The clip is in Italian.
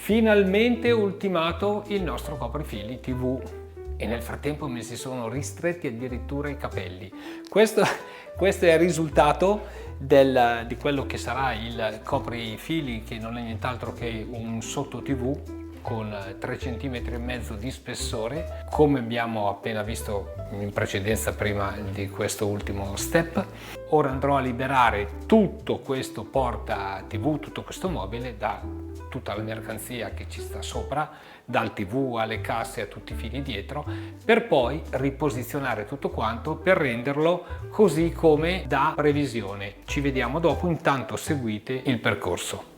Finalmente ultimato il nostro coprifili TV e nel frattempo mi si sono ristretti addirittura i capelli. Questo è il risultato di quello che sarà il coprifili, che non è nient'altro che un sotto TV con 3,5 cm di spessore, come abbiamo appena visto in precedenza prima di questo ultimo step. Ora andrò a liberare tutto questo porta TV, tutto questo mobile da tutta la mercanzia che ci sta sopra, dal TV alle casse a tutti i fili dietro, per poi riposizionare tutto quanto per renderlo così come da previsione. Ci vediamo dopo, intanto seguite il percorso.